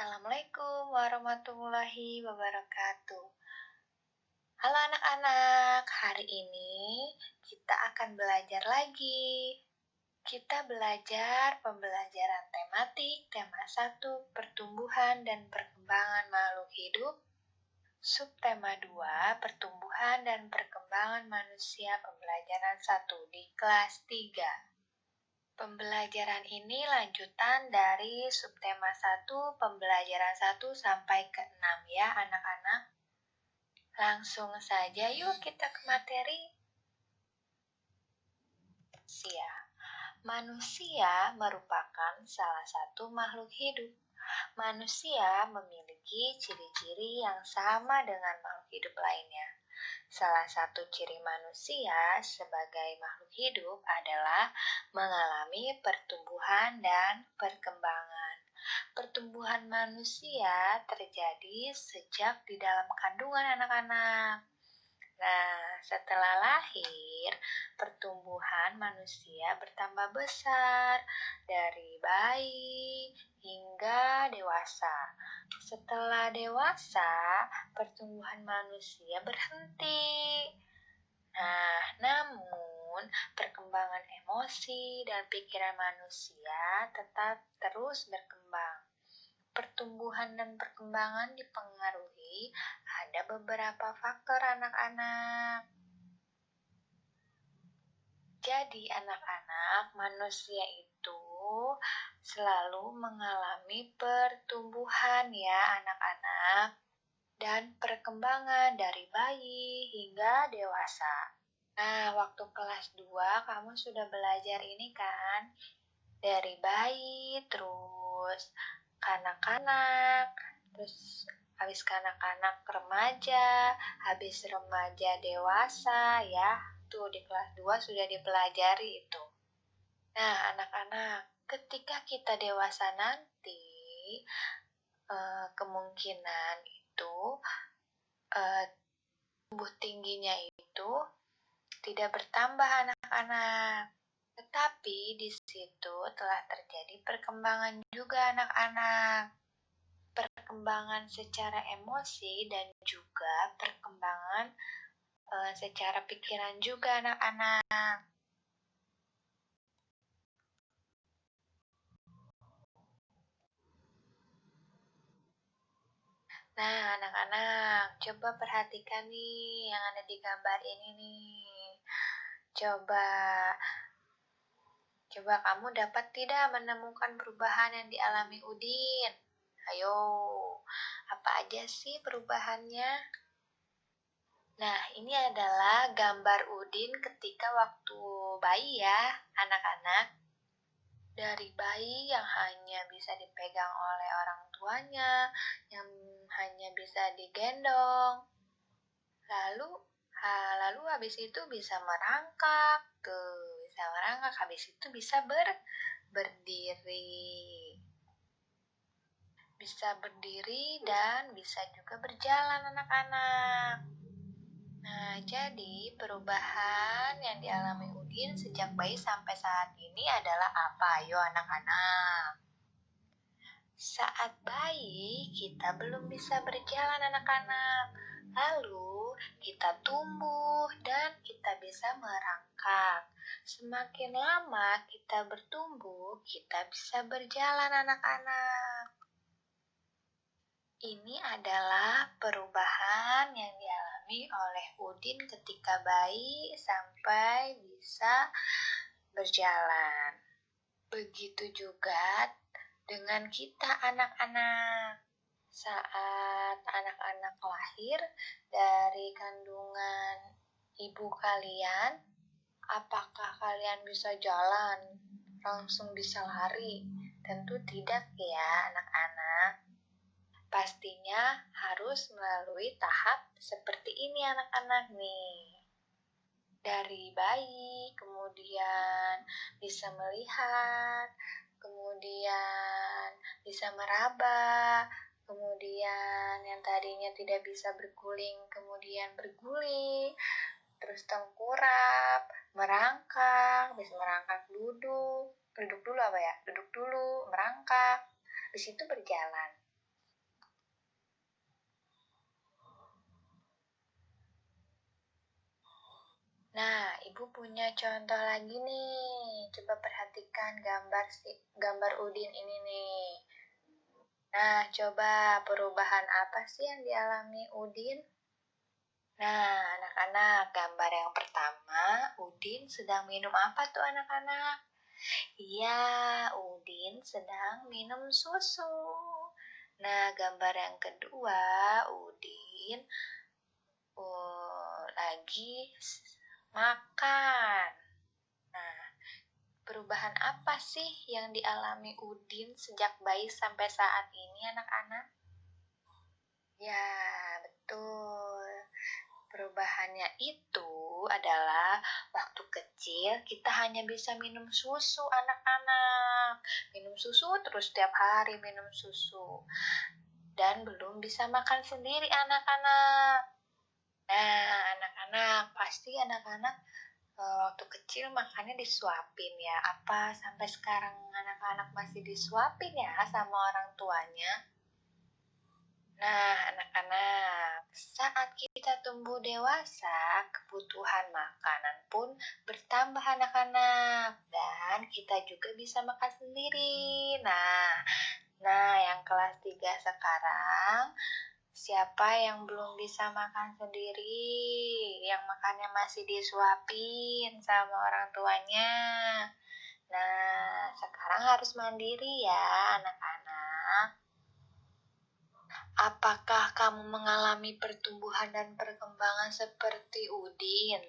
Assalamualaikum warahmatullahi wabarakatuh. Halo anak-anak, hari ini kita akan belajar lagi. Kita belajar pembelajaran tematik tema 1 pertumbuhan dan perkembangan makhluk hidup, subtema 2 pertumbuhan dan perkembangan manusia pembelajaran 1 di kelas 3. Pembelajaran ini lanjutan dari subtema 1 pembelajaran 1 sampai ke 6 ya anak-anak. Langsung saja yuk kita ke materi. Manusia merupakan salah satu makhluk hidup. Manusia memiliki ciri-ciri yang sama dengan makhluk hidup lainnya. Salah satu ciri manusia sebagai makhluk hidup adalah mengalami pertumbuhan dan perkembangan. Pertumbuhan manusia terjadi sejak di dalam kandungan anak-anak. Nah, setelah lahir, pertumbuhan manusia bertambah besar dari bayi hingga dewasa. Setelah dewasa, pertumbuhan manusia berhenti. Nah, namun perkembangan emosi dan pikiran manusia tetap terus berkembang. Pertumbuhan dan perkembangan dipengaruhi ada beberapa faktor anak-anak. Jadi anak-anak, manusia itu selalu mengalami pertumbuhan ya anak-anak dan perkembangan dari bayi hingga dewasa. Nah, waktu kelas 2 kamu sudah belajar ini kan? Dari bayi, terus kanak-kanak, terus habis kanak-kanak remaja, habis remaja dewasa ya. Tuh di kelas 2 sudah dipelajari itu. Nah, anak-anak, ketika kita dewasa nanti, kemungkinan itu tumbuh tingginya itu tidak bertambah anak-anak. Tetapi di situ telah terjadi perkembangan juga anak-anak. Perkembangan secara emosi dan juga perkembangan secara pikiran juga anak-anak. Nah, anak-anak, coba perhatikan nih yang ada di gambar ini nih. Coba kamu dapat tidak menemukan perubahan yang dialami Udin? Ayo, apa aja sih perubahannya? Nah, ini adalah gambar Udin ketika waktu bayi ya, anak-anak. Dari bayi yang hanya bisa dipegang oleh orang tuanya, yang hanya bisa digendong. Lalu habis itu bisa merangkak, habis itu bisa berdiri. Bisa berdiri dan bisa juga berjalan anak-anak. Nah, jadi perubahan yang dialami Udin sejak bayi sampai saat ini adalah apa? Ayo anak-anak. Saat bayi, kita belum bisa berjalan anak-anak. Lalu, kita tumbuh dan kita bisa merangkak. Semakin lama kita bertumbuh, kita bisa berjalan anak-anak. Ini adalah perubahan yang dialami oleh Udin ketika bayi sampai bisa berjalan. Begitu juga dengan kita anak-anak. Saat anak-anak lahir dari kandungan ibu kalian, apakah kalian bisa jalan? Langsung bisa lari? Tentu tidak ya anak-anak. Pastinya harus melalui tahap seperti ini anak-anak nih. Dari bayi, kemudian bisa melihat, kemudian bisa meraba, kemudian yang tadinya tidak bisa berguling, kemudian berguling, terus tengkurap, merangkak, bisa merangkak duduk dulu apa ya? Duduk dulu, merangkak, habis itu berjalan. Nah, Ibu punya contoh lagi nih. Coba perhatikan gambar Udin ini nih. Nah, coba perubahan apa sih yang dialami Udin? Nah, anak-anak, gambar yang pertama, Udin sedang minum apa tuh anak-anak? Iya, Udin sedang minum susu. Nah, gambar yang kedua, Udin lagi makan. Nah, perubahan apa sih yang dialami Udin sejak bayi sampai saat ini, anak-anak? Ya, betul. Perubahannya itu adalah waktu kecil kita hanya bisa minum susu, anak-anak. Minum susu terus setiap hari minum susu. Dan belum bisa makan sendiri, anak-anak. Nah, anak-anak, pasti anak-anak waktu kecil makannya disuapin ya. Apa sampai sekarang anak-anak masih disuapin ya sama orang tuanya? Nah, anak-anak, saat kita tumbuh dewasa, kebutuhan makanan pun bertambah anak-anak. Dan kita juga bisa makan sendiri. Nah, yang kelas 3 sekarang, siapa yang belum bisa makan sendiri? Yang makannya masih disuapin sama orang tuanya. Nah, sekarang harus mandiri ya, anak-anak. Apakah kamu mengalami pertumbuhan dan perkembangan seperti Udin?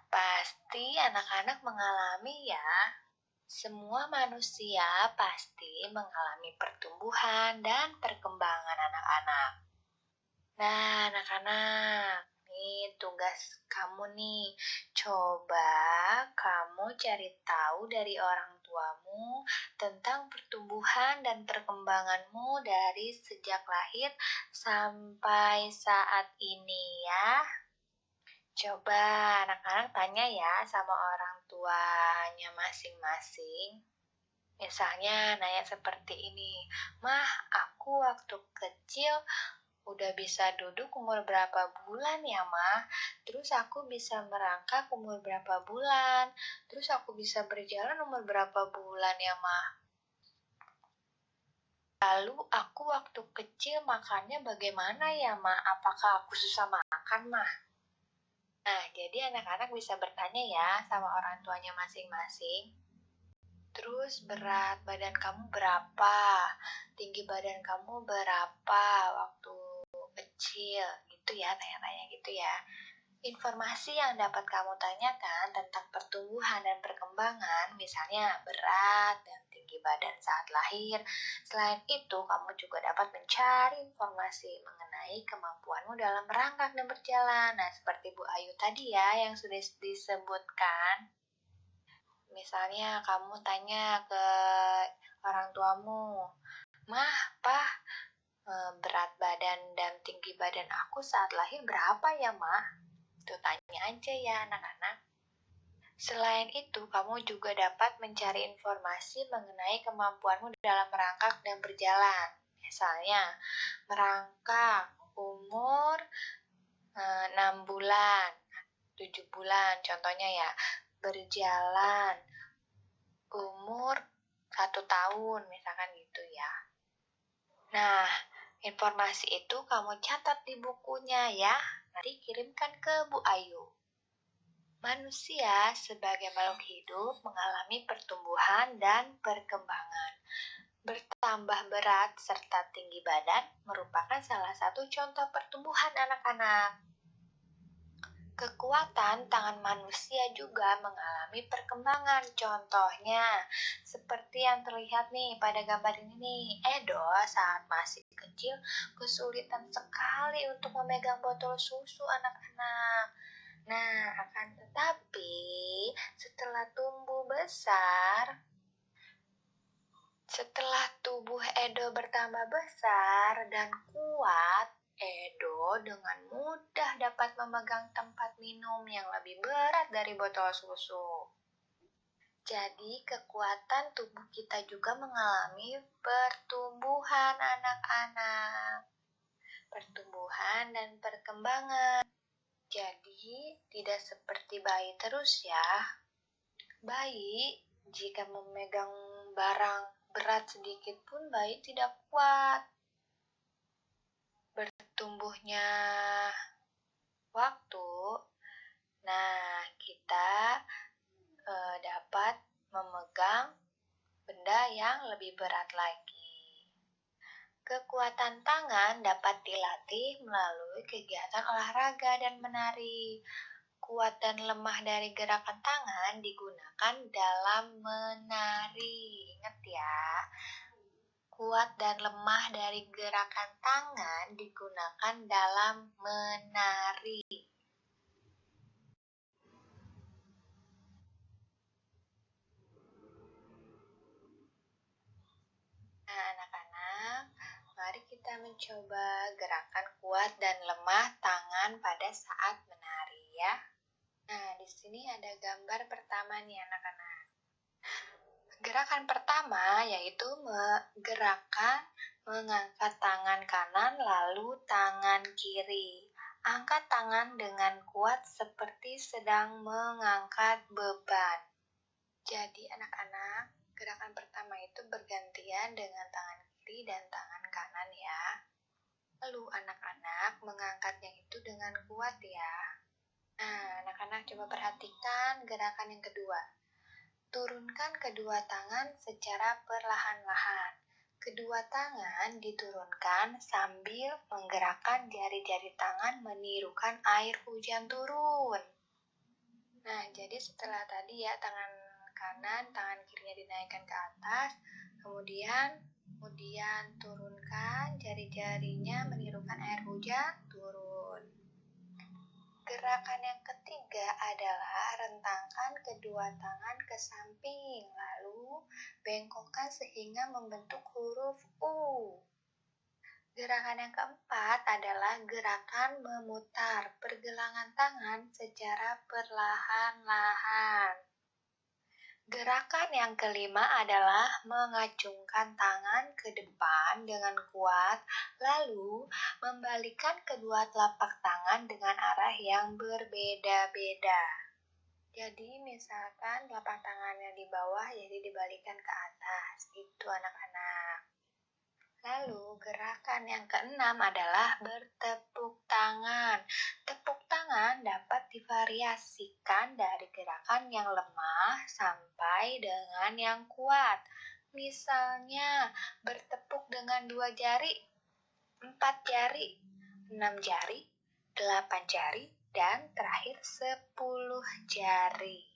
Pasti anak-anak mengalami ya. Semua manusia pasti mengalami pertumbuhan dan perkembangan anak-anak. Nah, anak-anak, nih tugas kamu nih. Coba kamu cari tahu dari orang tuamu tentang pertumbuhan dan perkembanganmu dari sejak lahir sampai saat ini ya. Coba anak-anak tanya ya sama orang tuanya masing-masing. Misalnya nanya seperti ini, "Mah, aku waktu kecil udah bisa duduk umur berapa bulan ya, Mah? Terus aku bisa merangkak umur berapa bulan? Terus aku bisa berjalan umur berapa bulan ya, Mah? Lalu aku waktu kecil makannya bagaimana ya, Mah? Apakah aku susah makan, Mah?" Nah, jadi anak-anak bisa bertanya ya sama orang tuanya masing-masing. Terus berat badan kamu berapa? Tinggi badan kamu berapa waktu kecil? Gitu ya, tanya-tanya gitu ya. Informasi yang dapat kamu tanyakan tentang pertumbuhan dan perkembangan, misalnya berat dan tinggi badan saat lahir. Selain itu, kamu juga dapat mencari informasi mengenai kemampuanmu dalam merangkak dan berjalan. Nah, seperti Bu Ayu tadi ya, yang sudah disebutkan. Misalnya kamu tanya ke orang tuamu, "Mah, Pah, berat badan dan tinggi badan aku saat lahir berapa ya, Mah?" Itu tanya aja ya anak-anak. Selain itu, kamu juga dapat mencari informasi mengenai kemampuanmu dalam merangkak dan berjalan. Misalnya, merangkak umur 6 bulan, 7 bulan contohnya ya. Berjalan umur 1 tahun, misalkan gitu ya. Nah, informasi itu kamu catat di bukunya ya. Nanti kirimkan ke Bu Ayu. Manusia sebagai makhluk hidup mengalami pertumbuhan dan perkembangan. Bertambah berat serta tinggi badan merupakan salah satu contoh pertumbuhan anak-anak. Kekuatan tangan manusia juga mengalami perkembangan. Contohnya, seperti yang terlihat nih pada gambar ini nih. Edo saat masih kecil kesulitan sekali untuk memegang botol susu anak-anak. Nah, akan tetapi setelah tubuh Edo bertambah besar dan kuat, Edo dengan mudah dapat memegang tempat minum yang lebih berat dari botol susu. Jadi, kekuatan tubuh kita juga mengalami pertumbuhan anak-anak. Pertumbuhan dan perkembangan. Jadi, tidak seperti bayi terus ya. Bayi, jika memegang barang berat sedikit pun bayi tidak kuat. Bertumbuhnya waktu, nah kita dapat memegang benda yang lebih berat lagi. Kekuatan tangan dapat dilatih melalui kegiatan olahraga dan menari. Kuat dan lemah dari gerakan tangan digunakan dalam menari. Ingat ya, kuat dan lemah dari gerakan tangan digunakan dalam menari. Nah, anak-anak, mari kita mencoba gerakan kuat dan lemah tangan pada saat menari ya. Nah, di sini ada gambar pertama nih anak-anak. Gerakan pertama yaitu gerakan mengangkat tangan kanan lalu tangan kiri. Angkat tangan dengan kuat seperti sedang mengangkat beban. Jadi anak-anak, gerakan pertama itu bergantian dengan tangan kiri dan tangan kanan ya. Lalu anak-anak mengangkatnya itu dengan kuat ya. Nah, anak-anak coba perhatikan gerakan yang kedua. Turunkan kedua tangan secara perlahan-lahan. Kedua tangan diturunkan sambil menggerakkan jari-jari tangan menirukan air hujan turun. Nah, jadi setelah tadi ya tangan kanan, tangan kirinya dinaikkan ke atas, kemudian turunkan jari-jarinya menirukan air hujan turun. Gerakan yang ketiga adalah rentangkan kedua tangan ke samping, lalu bengkokkan sehingga membentuk huruf U. Gerakan yang keempat adalah gerakan memutar pergelangan tangan secara perlahan-lahan. Gerakan yang kelima adalah mengacungkan tangan ke depan dengan kuat, lalu membalikkan kedua telapak tangan dengan arah yang berbeda-beda. Jadi misalkan telapak tangannya di bawah, jadi dibalikkan ke atas. Itu anak-anak. Lalu gerakan yang keenam adalah bertepuk tangan. Tepuk tangan dapat divariasikan dari gerakan yang lemah sampai dengan yang kuat. Misalnya bertepuk dengan 2 jari, 4 jari, 6 jari, 8 jari, dan terakhir 10 jari.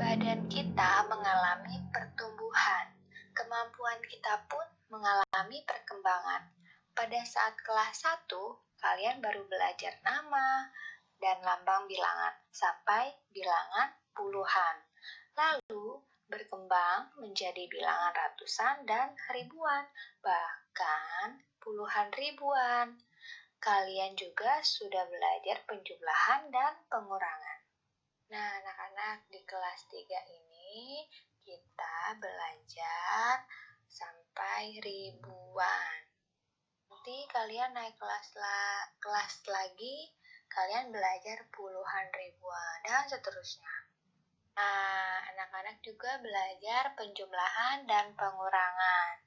Badan kita mengalami pertumbuhan, kemampuan kita pun mengalami perkembangan. Pada saat kelas 1, kalian baru belajar nama dan lambang bilangan sampai bilangan puluhan. Lalu berkembang menjadi bilangan ratusan dan ribuan, bahkan puluhan ribuan. Kalian juga sudah belajar penjumlahan dan pengurangan. Nah, anak-anak, di kelas 3 ini kita belajar sampai ribuan. Nanti kalian naik kelas lagi, kalian belajar puluhan ribuan, dan seterusnya. Nah, anak-anak juga belajar penjumlahan dan pengurangan.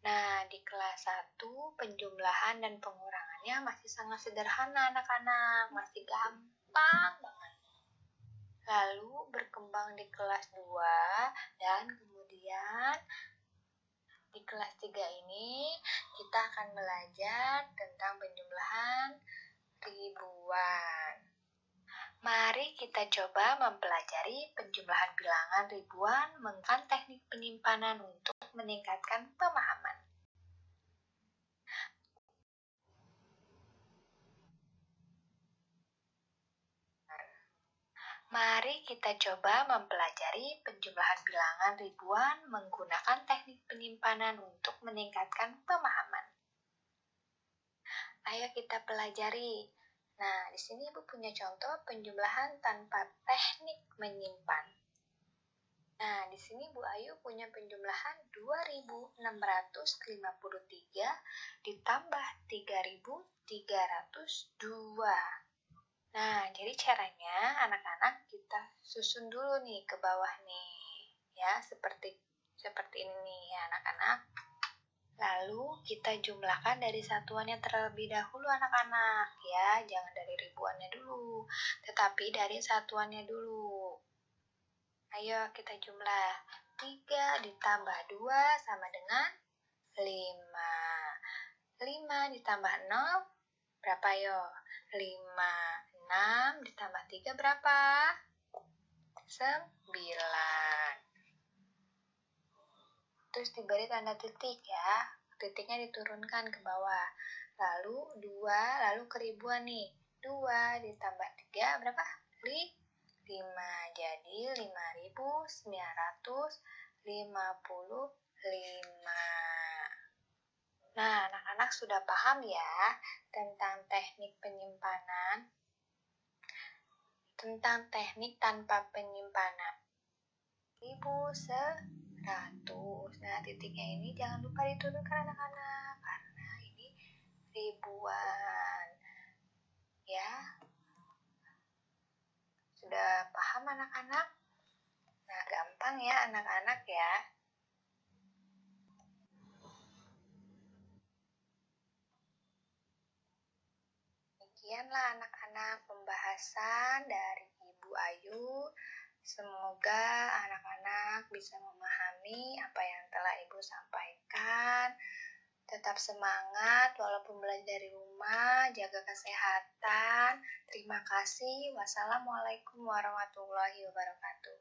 Nah, di kelas 1, penjumlahan dan pengurangannya masih sangat sederhana, anak-anak. Masih gampang banget. Lalu berkembang di kelas 2 dan kemudian di kelas 3 ini kita akan belajar tentang penjumlahan ribuan. Mari kita coba mempelajari penjumlahan bilangan ribuan menggunakan teknik penyimpanan untuk meningkatkan pemahaman. Mari kita coba mempelajari penjumlahan bilangan ribuan menggunakan teknik penyimpanan untuk meningkatkan pemahaman. Ayo kita pelajari. Nah, di sini Ibu punya contoh penjumlahan tanpa teknik menyimpan. Nah, di sini Bu Ayu punya penjumlahan 2.653 ditambah 3.302. Nah, jadi caranya anak-anak kita susun dulu nih ke bawah nih. Ya, seperti ini nih ya anak-anak. Lalu kita jumlahkan dari satuannya terlebih dahulu anak-anak ya, jangan dari ribuannya dulu, tetapi dari satuannya dulu. Ayo kita jumlah. 3 ditambah 2 sama dengan 5. 5 ditambah 0 berapa yo? 5. 6 ditambah 3 berapa? 9. Terus diberi tanda titik ya. Titiknya diturunkan ke bawah. Lalu 2, lalu keribuan nih. 2 ditambah 3 berapa? 5. Jadi 5.955. Nah, anak-anak sudah paham ya tentang teknik penyimpanan, tentang teknik tanpa penyimpanan. 1.100. Nah, titiknya ini jangan lupa diturunkan anak-anak karena ini ribuan. Ya. Sudah paham anak-anak? Nah, gampang ya anak-anak ya. Demikianlah anak-anak pembahasan dari Ibu Ayu. Semoga anak-anak bisa memahami apa yang telah Ibu sampaikan. Tetap semangat walaupun belajar dari rumah, jaga kesehatan. Terima kasih. Wassalamualaikum warahmatullahi wabarakatuh.